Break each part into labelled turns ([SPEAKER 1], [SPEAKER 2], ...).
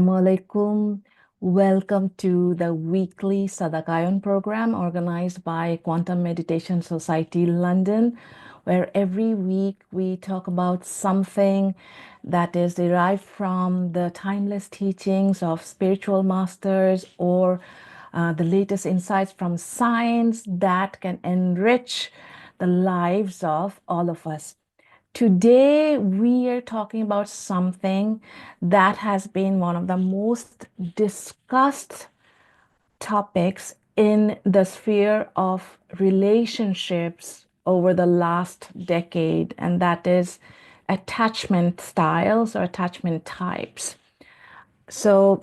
[SPEAKER 1] Assalamualaikum. Welcome to the weekly Sadakayon program organized by Quantum Meditation Society London, where every week we talk about something that is derived from the timeless teachings of spiritual masters or the latest insights from science that can enrich the lives of all of us. Today, we are talking about something that has been one of the most discussed topics in the sphere of relationships over the last decade, and that is attachment styles or attachment types. So,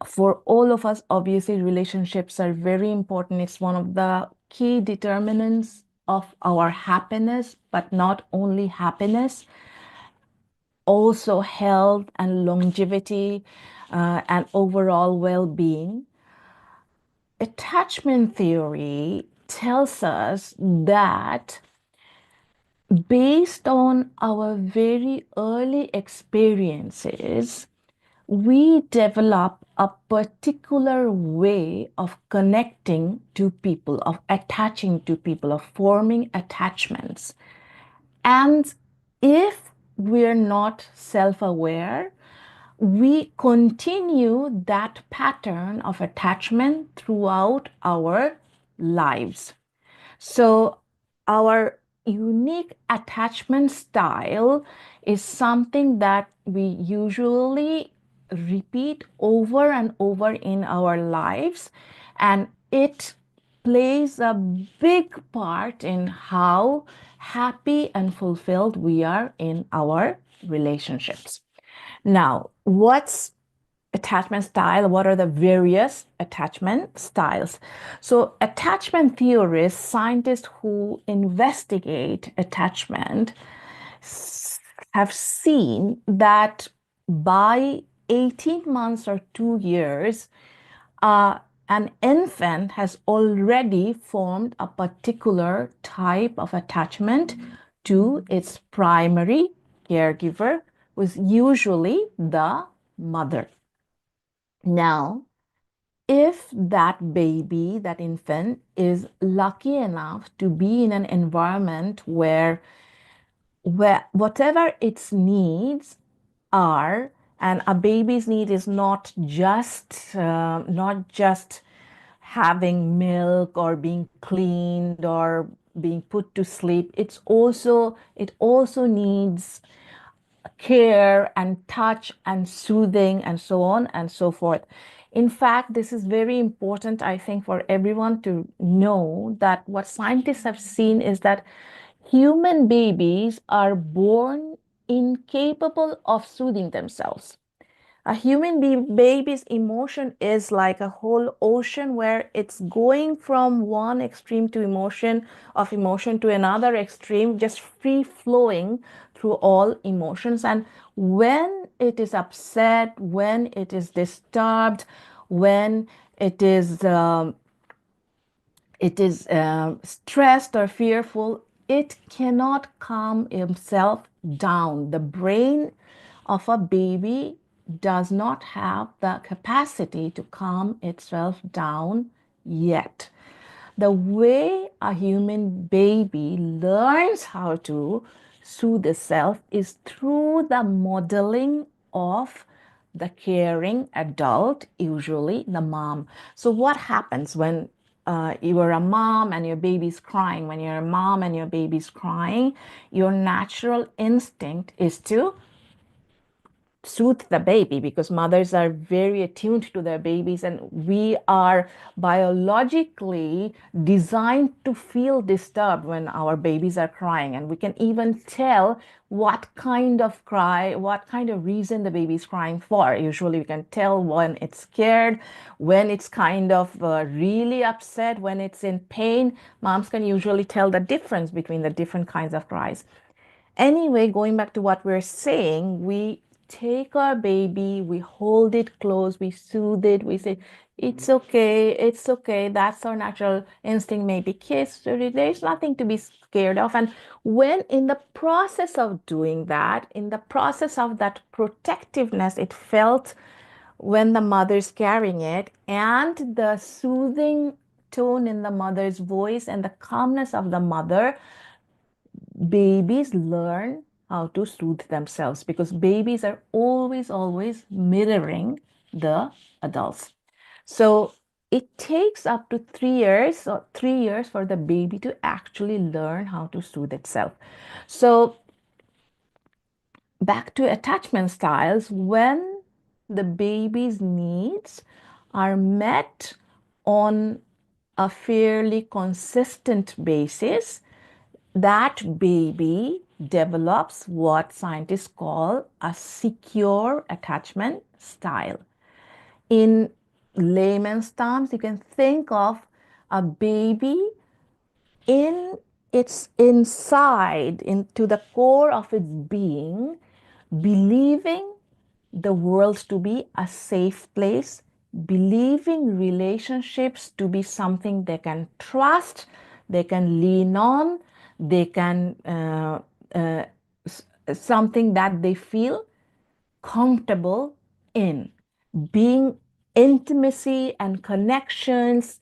[SPEAKER 1] for all of us, obviously, relationships are very important. It's one of the key determinants of our happiness, but not only happiness, also health and longevity and overall well being. Attachment theory tells us that based on our very early experiences, we develop a particular way of connecting to people, of attaching to people, of forming attachments. And if we're not self aware, we continue that pattern of attachment throughout our lives. So, our unique attachment style is something that we usually repeat over and over in our lives, and it plays a big part in how happy and fulfilled we are in our relationships. Now, what's attachment style? What are the various attachment styles? So, attachment theorists, scientists who investigate attachment, have seen that by 18 months or 2 years, an infant has already formed a particular type of attachment to its primary caregiver, who is usually the mother. Now, if that baby, that infant, is lucky enough to be in an environment where whatever its needs are, and a baby's need is not just having milk or being cleaned or being put to sleep. It also needs care and touch and soothing and so on and so forth. In fact, this is very important, I think, for everyone to know that what scientists have seen is that human babies are born incapable of soothing themselves. A human baby's emotion is like a whole ocean where it's going from one extreme of emotion to another extreme, just free flowing through all emotions. And when it is upset, when it is disturbed, when it is stressed or fearful, it cannot calm itself down. The brain of a baby does not have the capacity to calm itself down yet. The way a human baby learns how to soothe itself is through the modeling of the caring adult, usually the mom. So, what happens when you are a mom and your baby's crying? When you're a mom and your baby's crying, your natural instinct is to soothe the baby, because mothers are very attuned to their babies, and we are biologically designed to feel disturbed when our babies are crying, and we can even tell what kind of cry, what kind of reason the baby is crying for. Usually we can tell when it's scared, when it's kind of really upset, when it's in pain. Moms can usually tell the difference between the different kinds of cries. Anyway, going back to what we're saying, we take our baby, we hold it close, we soothe it, we say, it's okay, that's our natural instinct, maybe kiss, there's nothing to be scared of. And when in the process of doing that, in the process of that protectiveness, it felt when the mother's carrying it, and the soothing tone in the mother's voice and the calmness of the mother, babies learn how to soothe themselves because babies are always mirroring the adults. So it takes up to 3 years or 3 years for the baby to actually learn how to soothe itself. So back to attachment styles, when the baby's needs are met on a fairly consistent basis, that baby develops what scientists call a secure attachment style. In layman's terms, you can think of a baby in its inside, into the core of its being, believing the world to be a safe place, believing relationships to be something they can trust, they can lean on, they can uh, something that they feel comfortable in. Being intimacy and connections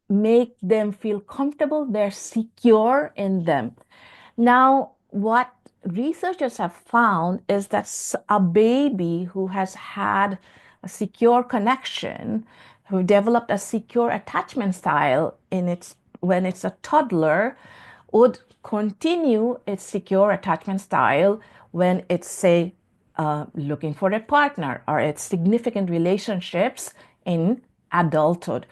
[SPEAKER 1] make them feel comfortable, they're secure in them. Now, what researchers have found is that a baby who has had a secure connection, who developed a secure attachment style in its when it's a toddler, would continue its secure attachment style when it's, say, looking for a partner or its significant relationships in adulthood.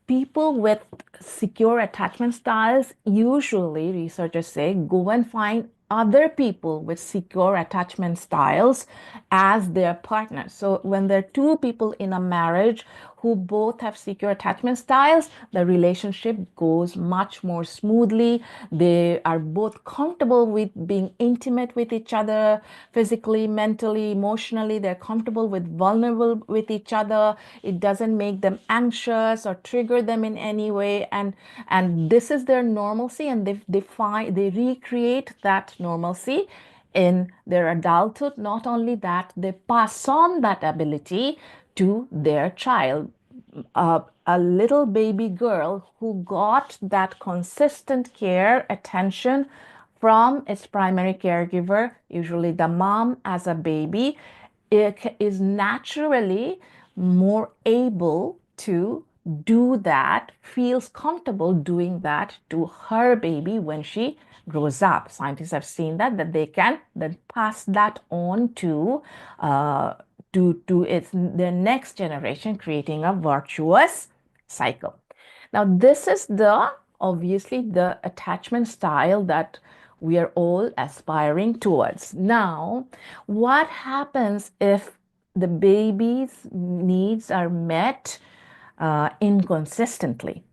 [SPEAKER 1] People with secure attachment styles usually, researchers say, go and find other people with secure attachment styles as their partners. So when there are two people in a marriage who both have secure attachment styles, the relationship goes much more smoothly. They are both comfortable with being intimate with each other, physically, mentally, emotionally. They're comfortable with vulnerable with each other. It doesn't make them anxious or trigger them in any way. And this is their normalcy, and they recreate that normalcy in their adulthood. Not only that, they pass on that ability to their child. A little baby girl who got that consistent care, attention from its primary caregiver, usually the mom as a baby, is naturally more able to do that, feels comfortable doing that to her baby when she grows up. Scientists have seen that they can then pass that on to its the next generation, creating a virtuous cycle. Now, this is the obviously the attachment style that we are all aspiring towards. Now, what happens if the baby's needs are met inconsistently?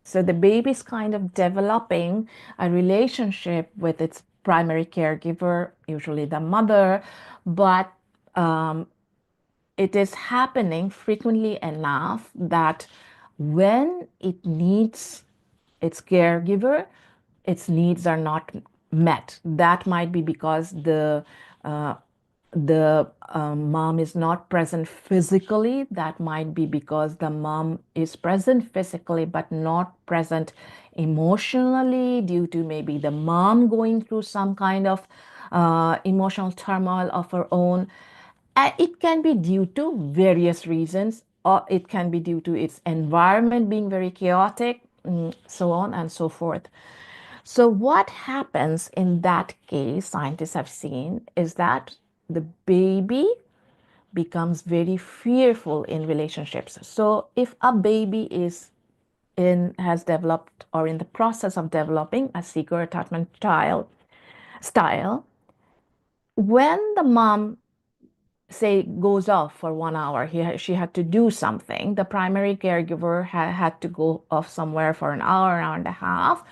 [SPEAKER 1] So the baby's kind of developing a relationship with its primary caregiver, usually the mother, but um, it is happening frequently enough that when it needs its caregiver, its needs are not met. That might be because uh, the mom is not present physically. That might be because the mom is present physically but not present emotionally, due to maybe the mom going through some kind of emotional turmoil of her own. It can be due to various reasons, or it can be due to its environment being very chaotic, so on and so forth. So, what happens in that case, scientists have seen, is that the baby becomes very fearful in relationships. So, if a baby has developed or in the process of developing a secure attachment style, when the mom, say, goes off for 1 hour, she had to do something, the primary caregiver had to go off somewhere for an hour and a half.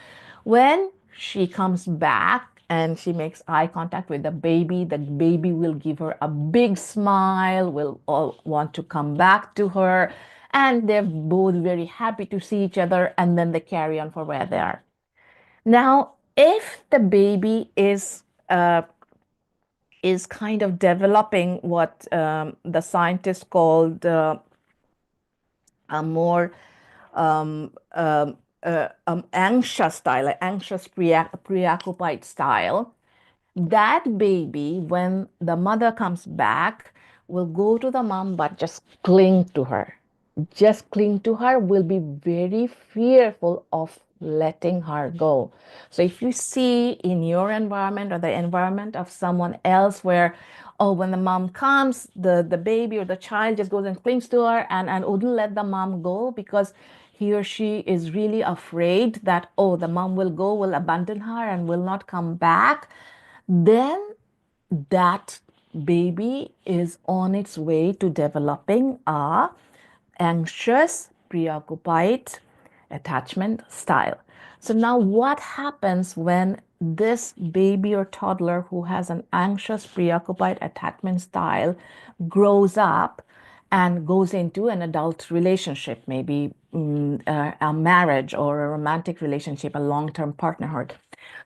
[SPEAKER 1] When she comes back, and she makes eye contact with the baby will give her a big smile, will all want to come back to her, and they're both very happy to see each other, and then they carry on for where they are. Now, if the baby is kind of developing what the scientists called a more anxious style, like anxious preoccupied style, that baby, when the mother comes back, will go to the mom but just cling to her. Just cling to her, will be very fearful of letting her go. So if you see in your environment or the environment of someone else where, oh, when the mom comes, the baby or the child just goes and clings to her and wouldn't let the mom go because he or she is really afraid that, oh, the mom will go, will abandon her and will not come back, then that baby is on its way to developing a anxious, preoccupied attachment style. So now what happens when this baby or toddler who has an anxious, preoccupied attachment style grows up and goes into an adult relationship, maybe a marriage or a romantic relationship, a long-term partnerhood.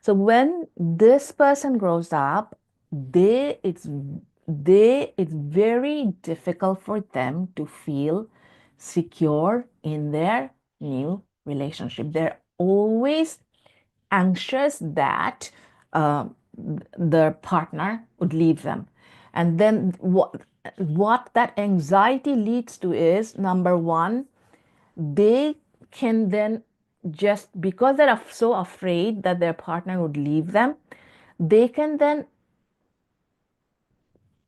[SPEAKER 1] So when this person grows up, they it's it's very difficult for them to feel secure in their new relationship. They're always anxious that uh, their partner would leave them. And then what that anxiety leads to is, number one, they can then, just because they're so afraid that their partner would leave them, they can then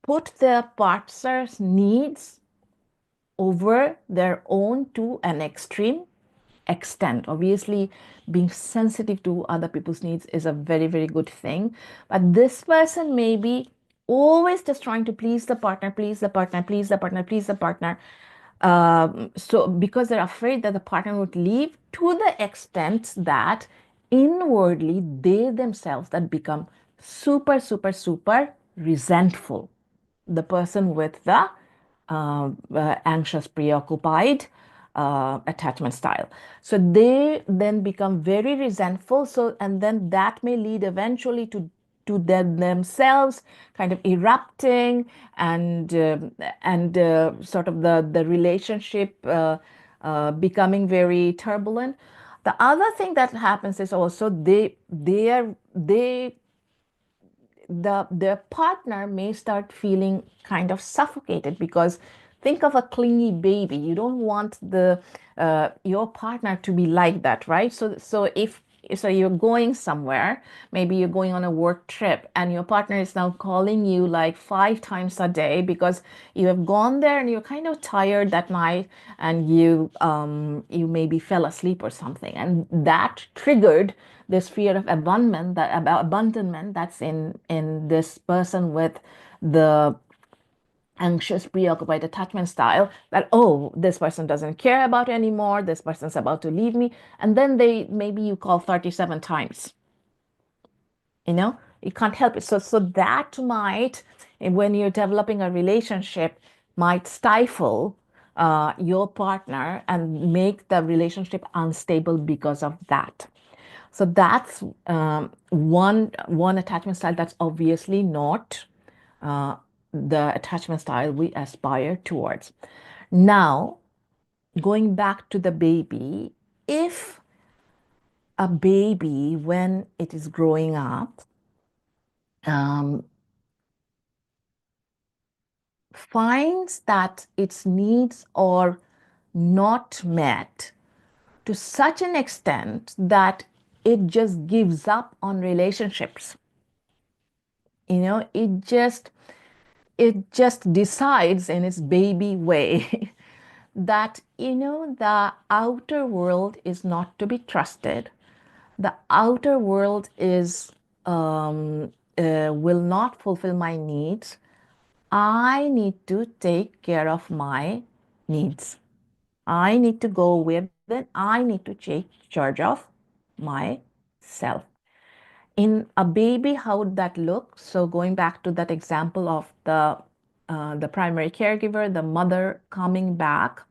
[SPEAKER 1] put their partner's needs over their own to an extreme extent. Obviously, being sensitive to other people's needs is a very, very good thing. But this person may be always just trying to please the partner, please the partner, please the partner, please the partner. So, because they're afraid that the partner would leave, to the extent that inwardly they themselves that become super, super, super resentful. The person with the anxious, preoccupied attachment style. So they then become very resentful. So, and then that may lead eventually to them themselves kind of erupting and sort of the relationship becoming very turbulent. The other thing that happens is also they their partner may start feeling kind of suffocated, because think of a clingy baby. You don't want the your partner to be like that, right? So if so you're going somewhere, maybe you're going on a work trip, and your partner is now calling you like 5 times a day because you have gone there and you're kind of tired that night, and you maybe fell asleep or something, and that triggered this fear of abandonment that's in this person with the anxious, preoccupied attachment style, that, oh, this person doesn't care about anymore, this person's about to leave me, and then they maybe you call 37 times. You can't help it. So that might, when you're developing a relationship, might stifle your partner and make the relationship unstable because of that. So that's one attachment style that's obviously not uh, the attachment style we aspire towards. Now, going back to the baby, if a baby, when it is growing up, um, finds that its needs are not met to such an extent that it just gives up on relationships, it just decides in its baby way that the outer world is not to be trusted. The outer world is will not fulfill my needs. I need to take care of my needs. I need to go with it. I need to take charge of myself. In a baby, how would that look? So going back to that example of the primary caregiver, the mother coming back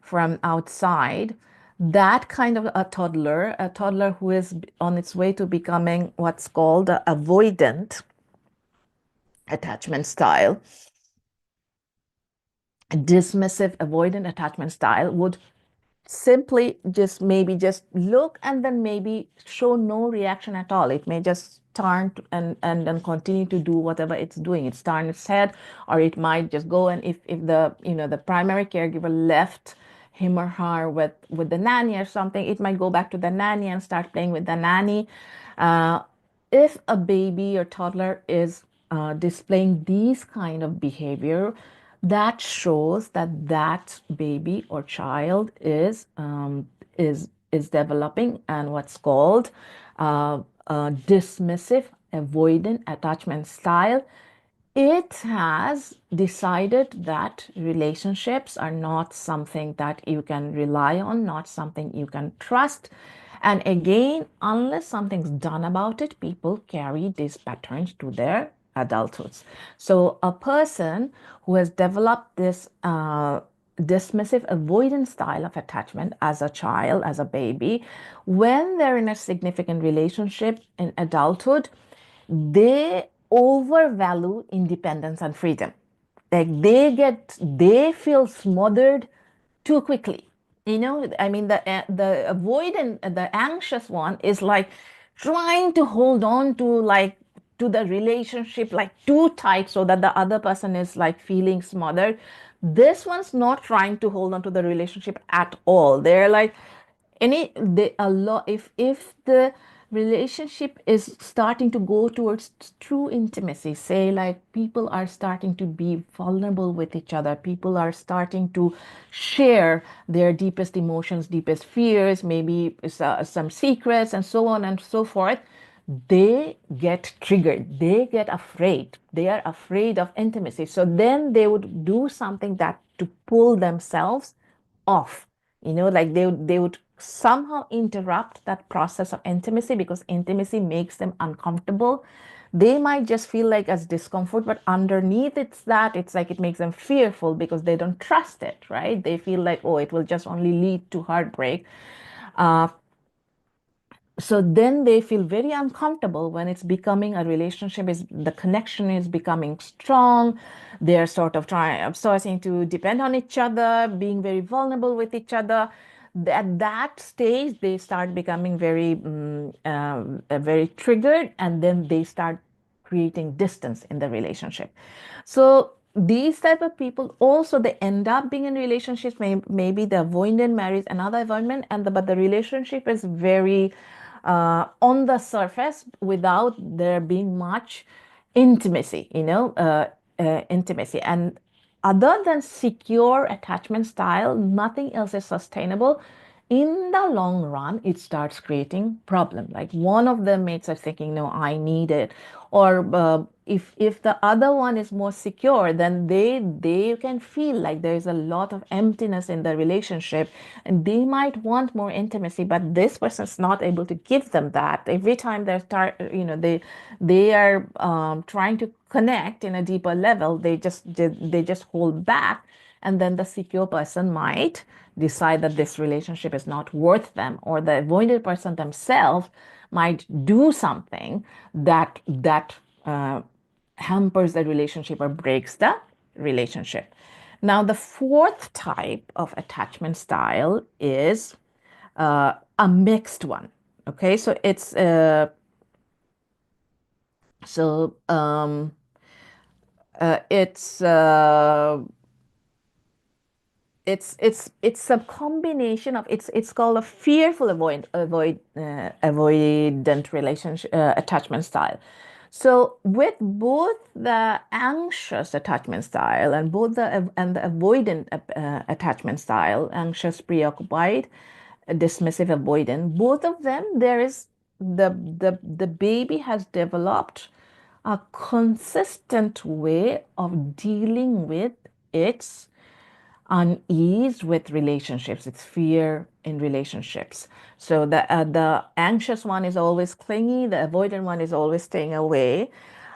[SPEAKER 1] from outside, that kind of a toddler who is on its way to becoming what's called a avoidant attachment style, a dismissive avoidant attachment style would simply just maybe just look and then maybe show no reaction at all. It may just turn and then continue to do whatever it's doing. It's turn its head, or it might just go, and if the the primary caregiver left him or her with the nanny or something, it might go back to the nanny and start playing with the nanny. uh, if a baby or toddler is displaying these kind of behavior, that shows that that baby or child is developing and what's called dismissive avoidant attachment style. It has decided that relationships are not something that you can rely on, not something you can trust. And again, unless something's done about it, people carry these patterns to their adulthoods. So, a person who has developed this dismissive avoidance style of attachment as a child, as a baby, when they're in a significant relationship in adulthood, they overvalue independence and freedom. Like they feel smothered too quickly. I mean, the avoidant, the anxious one is like trying to hold on to the relationship like too tight so that the other person is like feeling smothered. This one's not trying to hold on to the relationship at all. They're like a lot, if the relationship is starting to go towards true intimacy, say like people are starting to be vulnerable with each other, people are starting to share their deepest emotions, deepest fears, maybe some secrets and so on and so forth, they get triggered, they get afraid, they are afraid of intimacy, so then they would do something that to pull themselves off. Like they would somehow interrupt that process of intimacy because intimacy makes them uncomfortable. They might just feel like as discomfort, but underneath it's like it makes them fearful because they don't trust it, right? They feel like, oh, it will just only lead to heartbreak. uh, so then they feel very uncomfortable when it's becoming a relationship, is the connection is becoming strong. They're sort of starting to depend on each other, being very vulnerable with each other. At that stage they start becoming very triggered, and then they start creating distance in the relationship. So these type of people also, they end up being in relationships. Maybe the avoidant marries another avoidant, but the relationship is very on the surface without there being much intimacy, intimacy. And other than secure attachment style, nothing else is sustainable. In the long run, it starts creating problem. Like one of the mates are thinking, no, I need it. Or if the other one is more secure, then they can feel like there is a lot of emptiness in the relationship, and they might want more intimacy, but this person is not able to give them that. Every time they are trying to connect in a deeper level, they just hold back, and then the secure person might decide that this relationship is not worth them, or the avoided person themselves might do something that hampers the relationship or breaks the relationship. Now, the fourth type of attachment style is a mixed one. Okay, so so it's it's a combination of, it's called a fearful avoidant relationship attachment style. So with both the anxious attachment style and both the avoidant attachment style, anxious, preoccupied, dismissive, avoidant, both of them, there is the baby has developed a consistent way of dealing with its unease with relationships. It's fear in relationships. So the anxious one is always clingy. The avoidant one is always staying away.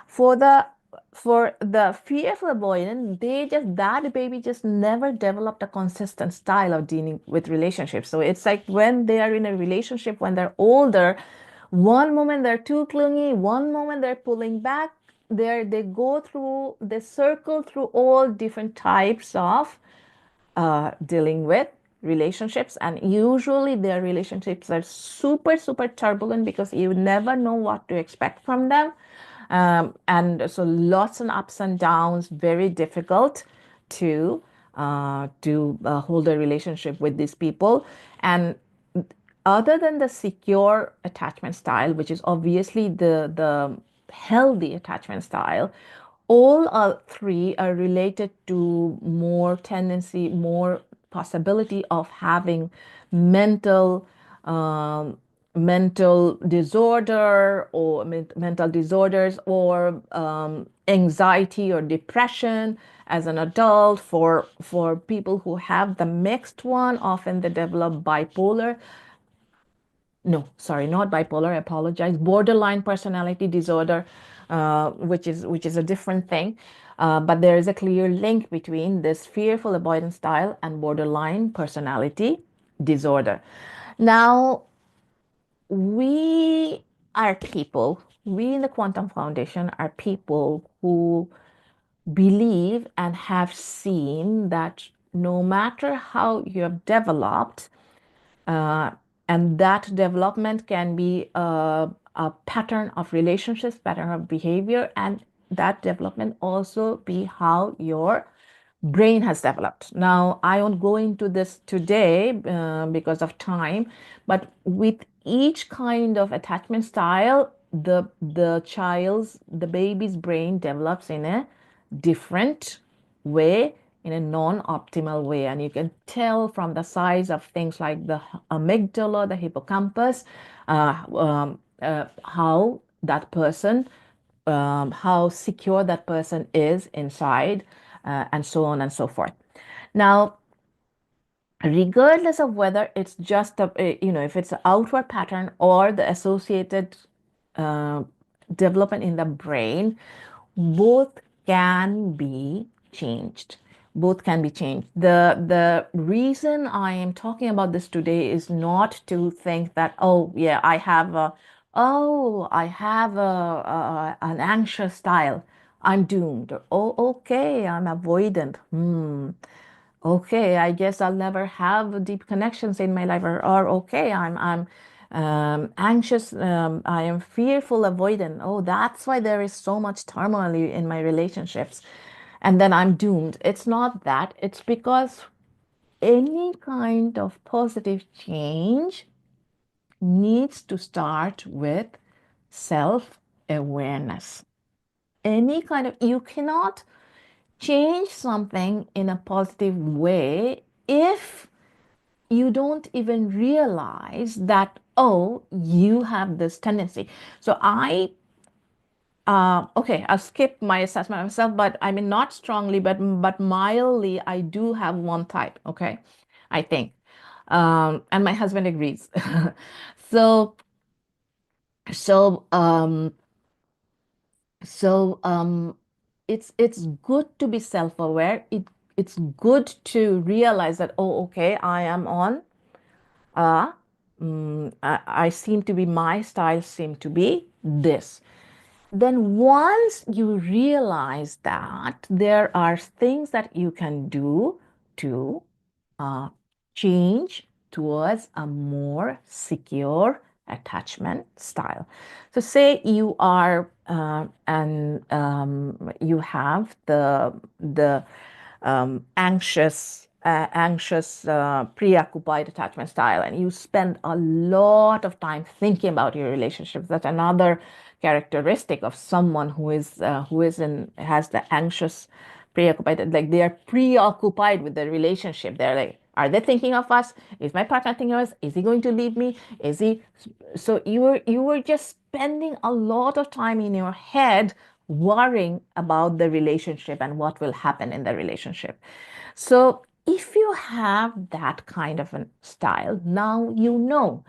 [SPEAKER 1] For the for the fearful avoidant, they just that baby just never developed a consistent style of dealing with relationships. So it's like when they are in a relationship when they're older, one moment they're too clingy, one moment they're pulling back. They circle through all different types of dealing with relationships, and usually their relationships are super super turbulent because you never know what to expect from them, and so lots and ups and downs, very difficult to hold a relationship with these people. And other than the secure attachment style, which is obviously the healthy attachment style, all three are related to more possibility of having mental um, mental disorder or mental disorders, or anxiety or depression as an adult. For people who have the mixed one, often they develop bipolar, no, sorry, not bipolar, I apologize, borderline personality disorder, which is a different thing. But there is a clear link between this fearful avoidance style and borderline personality disorder. Now, we are people, we in the Quantum Foundation are people who believe and have seen that no matter how you have developed, uh, and that development can be a pattern of relationships, pattern of behavior, and that development also be how your brain has developed. Now, I won't go into this today because of time, but with each kind of attachment style, the baby's brain develops in a different way, in a non-optimal way. And you can tell from the size of things like the amygdala, the hippocampus, how that person, how secure that person is inside, and so on and so forth. Now, regardless of whether it's just if it's an outward pattern or the associated uh, development in the brain, both can be changed. Both can be changed. The reason I am talking about this today is not to think that, oh yeah, I have an anxious style, I'm doomed. Oh, okay, I'm avoidant. Okay, I guess I'll never have deep connections in my life, or okay, I'm anxious, I am fearful avoidant. Oh, that's why there is so much turmoil in my relationships, and then I'm doomed. It's not that. It's because any kind of positive change needs to start with self-awareness. Any kind of, you cannot change something in a positive way if you don't even realize that, oh, you have this tendency. So okay, I'll skip my assessment of myself, but I mean, not strongly, but mildly, I do have one type, okay, I think. And my husband agrees. So, so, um, so it's good to be self-aware. It's good to realize that, oh, okay, I am on I seem to be, my style seem to be this. Then once you realize that, there are things that you can do to uh, change towards a more secure attachment style. So say you are and you have the anxious, preoccupied attachment style, and you spend a lot of time thinking about your relationships. That's another characteristic of someone who is in has the anxious, preoccupied. Like they are preoccupied with the relationship. They're like, are they thinking of us? Is my partner thinking of us? Is he going to leave me? Is he? So you were just spending a lot of time in your head worrying about the relationship and what will happen in the relationship. So if you have that kind of a style, now you know.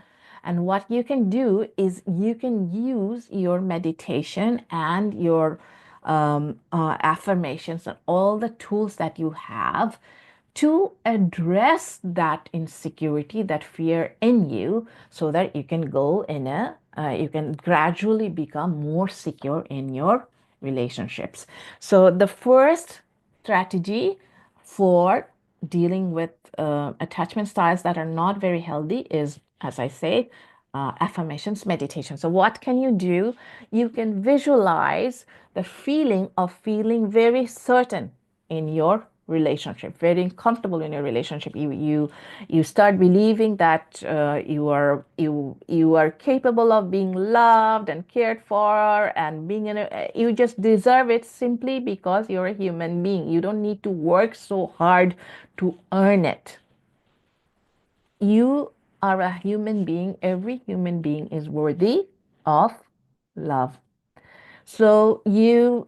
[SPEAKER 1] And what you can do is you can use your meditation and your affirmations and all the tools that you have to address that insecurity, that fear in you, so that you can go in you can gradually become more secure in your relationships. So, the first strategy for dealing with attachment styles that are not very healthy is, as I say, affirmations, meditation. So, what can you do? You can visualize the feeling of feeling very certain in your relationship, very comfortable in your relationship. You start believing that you are capable of being loved and cared for, and being in you just deserve it simply because you're a human being. You don't need to work so hard to earn it. You are a human being. Every human being is worthy of love. So you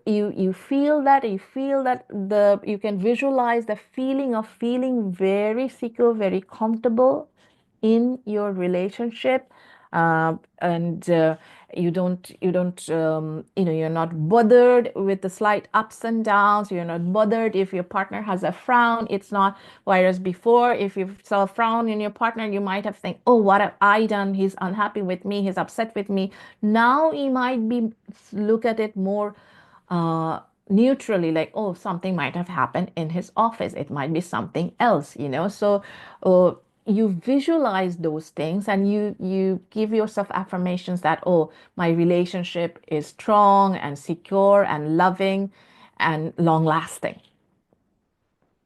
[SPEAKER 1] feel that the you can visualize the feeling of feeling very secure, very comfortable in your relationship, and you're not bothered with the slight ups and downs. You're not bothered if your partner has a frown. It's not, whereas before, if you saw a frown in your partner, you might have think, oh, what have I done? He's unhappy with me, he's upset with me. Now you might be look at it more uh, neutrally, like, oh, something might have happened in his office. It might be something else. So uh, you visualize those things, and you give yourself affirmations that, oh, my relationship is strong and secure and loving and long lasting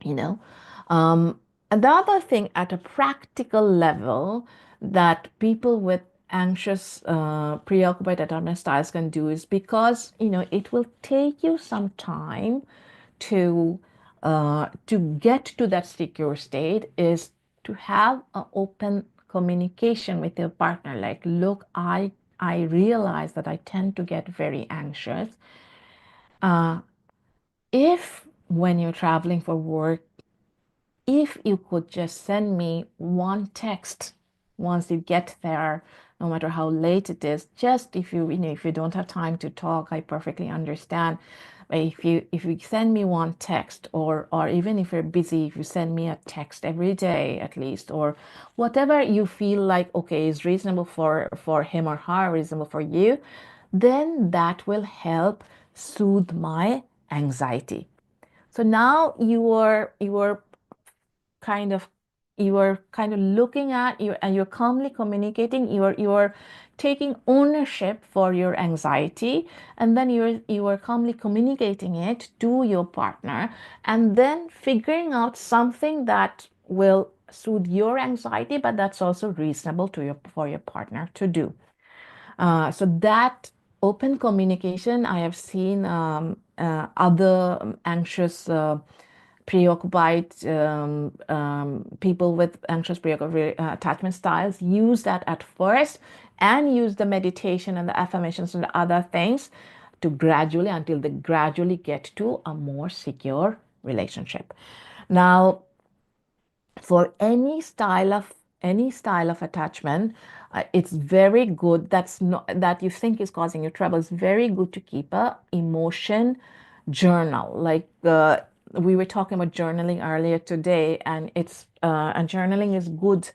[SPEAKER 1] you know and the other thing at a practical level that people with anxious preoccupied attachment styles can do is, because it will take you some time to get to that secure state, is to have an open communication with your partner, like, look, I realize that I tend to get very anxious. uh, if when you're traveling for work, if you could just send me one text once you get there, no matter how late it is, just if you don't have time to talk, I perfectly understand. But if you send me one text, or even if you're busy, if you send me a text every day at least, or whatever you feel like, okay, is reasonable for him or her, reasonable for you, then that will help soothe my anxiety. So now kind of you are kind of looking at you, and you're calmly communicating, you are taking ownership for your anxiety, and then you are calmly communicating it to your partner, and then figuring out something that will soothe your anxiety, but that's also reasonable for your partner to do. So that open communication, I have seen other anxious, preoccupied people with anxious, preoccupied attachment styles use that at first, and use the meditation and the affirmations and the other things to gradually, until they gradually get to a more secure relationship. Now, for any style of attachment, it's very good, that's not that you think is causing you trouble. It's very good to keep a emotion journal, like we were talking about journaling earlier today, and journaling is good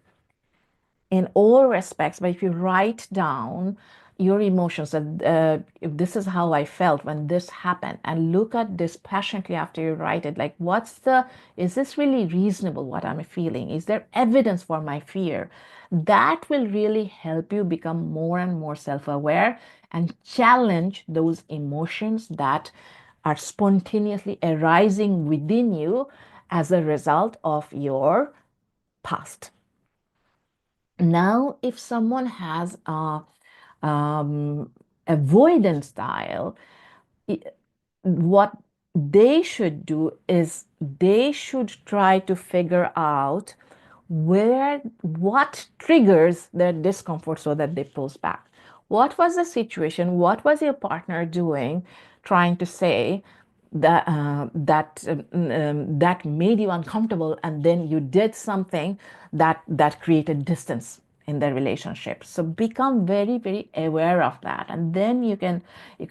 [SPEAKER 1] in all respects. But if you write down your emotions, that if this is how I felt when this happened, and look at this passionately after you write it, like, is this really reasonable what I'm feeling? Is there evidence for my fear? That will really help you become more and more self-aware, and challenge those emotions that are spontaneously arising within you as a result of your past. Now, if someone has a avoidance style, what they should do is they should try to figure out what triggers their discomfort, so that they pulls back. What was the situation? What was your partner doing, trying to say? that made you uncomfortable, and then you did something that created distance in the relationship. So become very, very aware of that, and then you can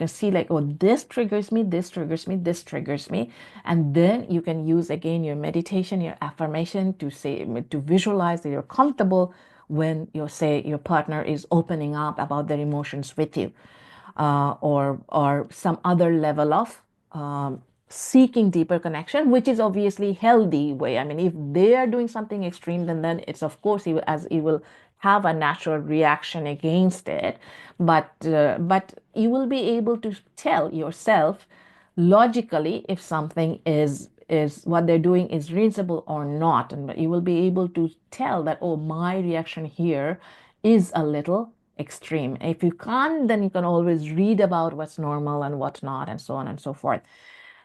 [SPEAKER 1] see like, oh, this triggers me, this triggers me, this triggers me. And then you can use again your meditation, your affirmation, to say, to visualize that you're comfortable when you say your partner is opening up about their emotions with you, or some other level of um, seeking deeper connection, which is obviously healthy way. I mean, if they are doing something extreme, then it's of course you will have a natural reaction against it, but you will be able to tell yourself logically if something is what they're doing is reasonable or not, and you will be able to tell that, oh, my reaction here is a little extreme. If you can't, then you can always read about what's normal and what's not, and so on and so forth.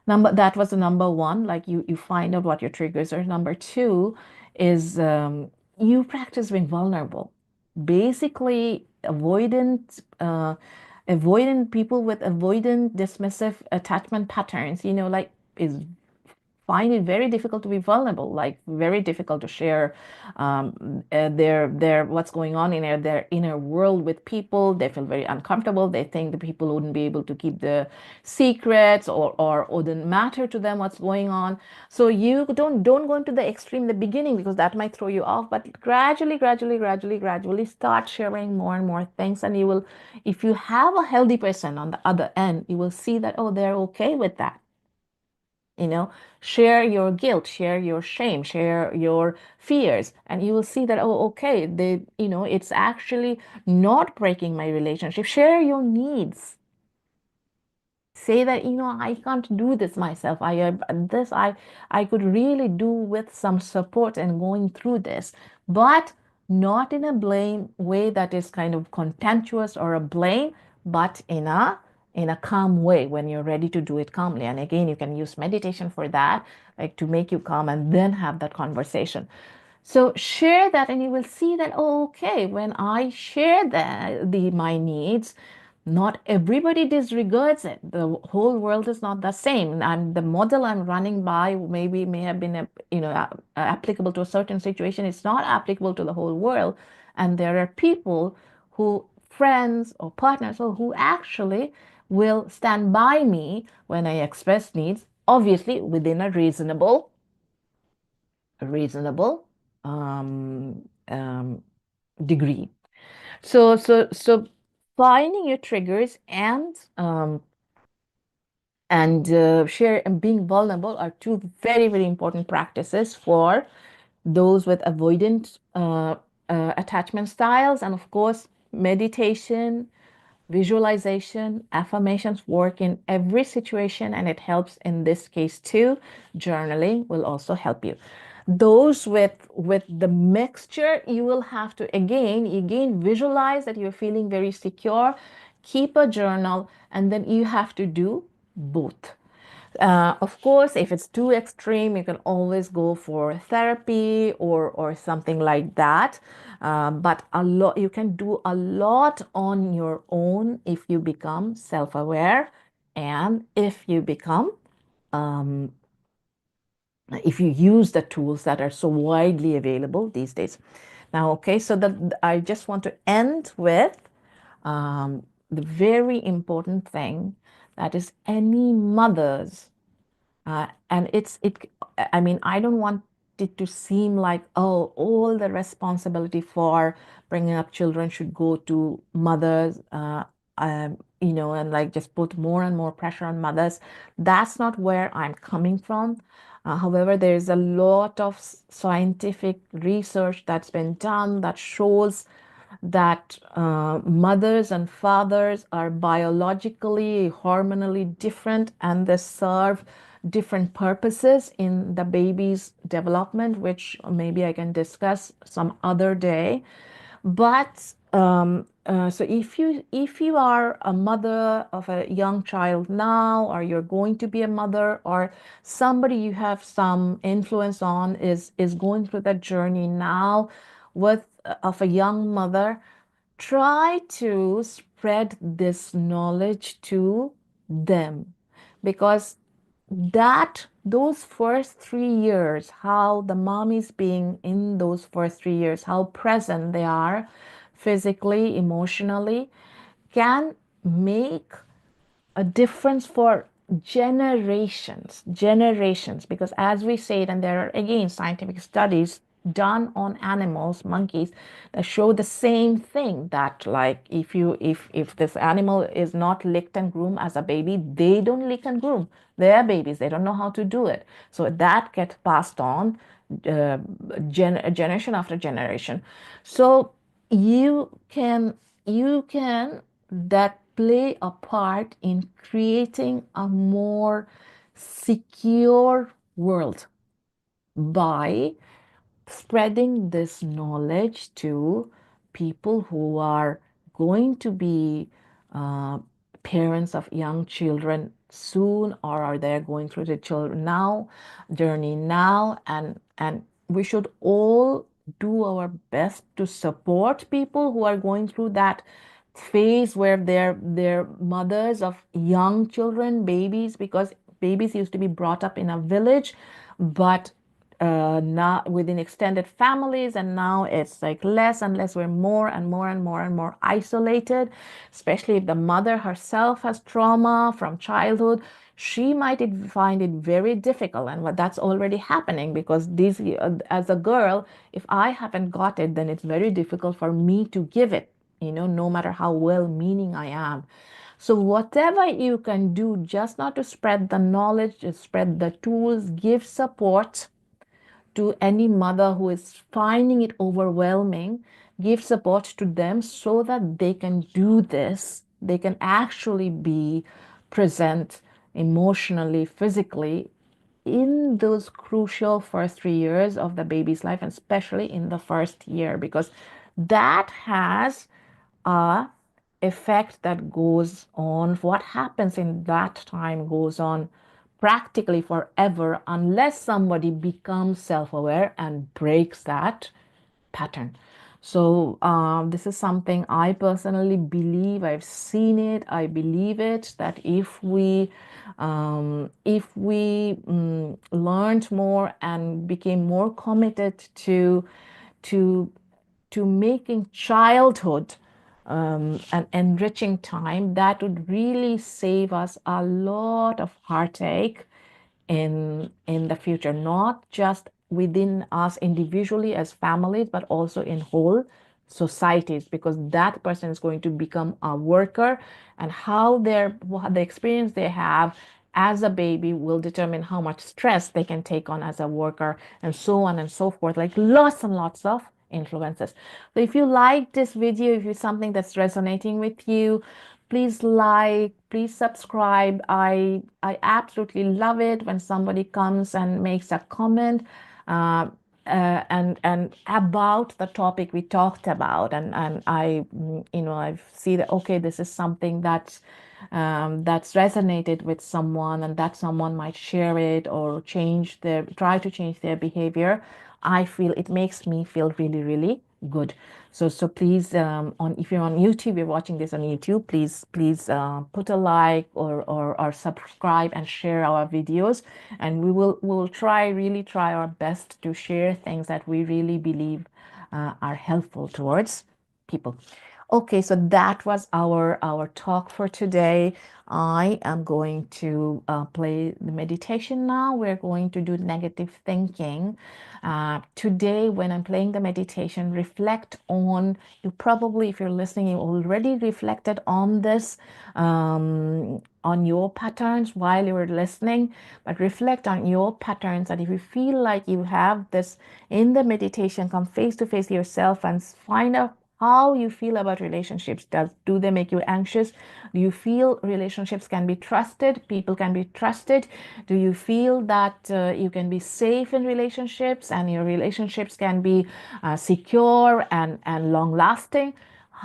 [SPEAKER 1] That was the number one, like you find out what your triggers are. Number two is you practice being vulnerable. Basically, avoidant people with avoidant dismissive attachment patterns, like, is find it very difficult to be vulnerable, like very difficult to share their what's going on in their inner world with people. They feel very uncomfortable. They think the people wouldn't be able to keep the secrets, or wouldn't matter to them what's going on. So you don't go into the extreme in the beginning, because that might throw you off. But gradually start sharing more and more things, and you will, if you have a healthy person on the other end, you will see that, oh, they're okay with that. you know Share your guilt, share your shame, share your fears, and you will see that, oh, okay, it's actually not breaking my relationship. Share your needs. Say that, I can't do this myself. I could really do with some support and going through this, but not in a blame way that is kind of contemptuous or a blame, but in a calm way, when you're ready to do it calmly. And again, you can use meditation for that, like to make you calm, and then have that conversation. So share that, and you will see that, oh, okay, when I share my needs, not everybody disregards it. The whole world is not the same, and the model I'm running by maybe may have been applicable to a certain situation. It's not applicable to the whole world, and there are people who, friends or partners, or who actually will stand by me when I express needs, obviously within a reasonable um, um, degree. So finding your triggers and share and being vulnerable are two very, very important practices for those with avoidant attachment styles. And of course, meditation, visualization, affirmations work in every situation, and it helps in this case too. Journaling will also help you. Those with the mixture, you will have to again visualize that you're feeling very secure. Keep a journal, and then you have to do both. Of course, if it's too extreme, you can always go for therapy or something like that. But you can do a lot on your own if you become self-aware, and um, if you use the tools that are so widely available these days. Now, okay, so I just want to end with the very important thing, that is, any mothers, and I mean, I don't want it to seem like, oh, all the responsibility for bringing up children should go to mothers, and like just put more and more pressure on mothers. That's not where I'm coming from. However, there's a lot of scientific research that's been done that shows that mothers and fathers are biologically, hormonally different, and they serve different purposes in the baby's development, which maybe I can discuss some other day. But so if you are a mother of a young child now, or you're going to be a mother, or somebody you have some influence on is going through that journey now with of a young mother, try to spread this knowledge to them, because that those first 3 years, how the mom is being in those first 3 years, how present they are physically, emotionally, can make a difference for generations, because as we said, and there are again scientific studies done on animals, monkeys, that show the same thing, that like if this animal is not licked and groomed as a baby, they don't lick and groom their babies, they don't know how to do it, so that gets passed on uh, generation after generation. So you can that play a part in creating a more secure world by spreading this knowledge to people who are going to be uh, parents of young children soon, or are they going through the children now journey now, and we should all do our best to support people who are going through that phase where they're mothers of young children, babies, because babies used to be brought up in a village, but not within extended families, and now it's like less and less. We're more and more and more and more isolated, especially if the mother herself has trauma from childhood. She might find it very difficult, and what that's already happening, because these as a girl, if I haven't got it, then it's very difficult for me to give it, no matter how well meaning I am. So, whatever you can do, just not to spread the knowledge, just spread the tools, give support to any mother who is finding it overwhelming, give support to them so that they can do this. They can actually be present emotionally, physically in those crucial first 3 years of the baby's life, and especially in the first year, because that has a effect that goes on. What happens in that time goes on practically forever, unless somebody becomes self-aware and breaks that pattern. So this is something I personally believe. I've seen it. I believe it, that if we learned more and became more committed to to making childhood an enriching time, that would really save us a lot of heartache in the future, not just within us individually as families, but also in whole societies, because that person is going to become a worker, and how what the experience they have as a baby will determine how much stress they can take on as a worker, and so on and so forth, like lots and lots of influences. So if you like this video, if it's something that's resonating with you, please like, please subscribe. I absolutely love it when somebody comes and makes a comment uh, and about the topic we talked about, and I see that, okay, this is something that's resonated with someone, and that someone might share it or try to change their behavior. I feel it makes me feel really, really good. So please, on if you're on YouTube, you're watching this on YouTube, please put a like or subscribe and share our videos, and we'll really try our best to share things that we really believe are helpful towards people. Okay, so that was our talk for today. I am going to play the meditation now. We're going to do negative thinking. Today, when I'm playing the meditation, reflect on, you probably, if you're listening, you already reflected on this, on your patterns while you were listening, but reflect on your patterns. And if you feel like you have this in the meditation, come face to face yourself and find out how you feel about relationships. Do they make you anxious? Do you feel relationships can be trusted? People can be trusted? Do you feel that you can be safe in relationships, and your relationships can be secure and long lasting?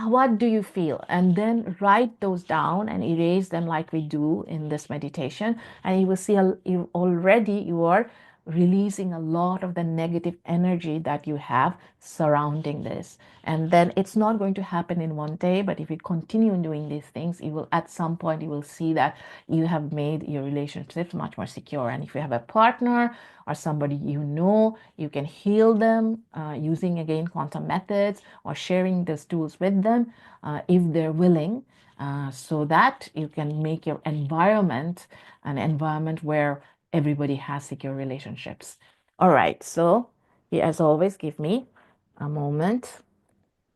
[SPEAKER 1] What do you feel? And then write those down and erase them like we do in this meditation, and you will see you already you are releasing a lot of the negative energy that you have surrounding this. And then it's not going to happen in one day, but if you continue doing these things, you will, at some point, you will see that you have made your relationships much more secure. And if you have a partner or somebody you know, you can heal them using, again, quantum methods, or sharing those tools with them if they're willing, so that you can make your environment an environment where everybody has secure relationships. All right, so as always, give me a moment.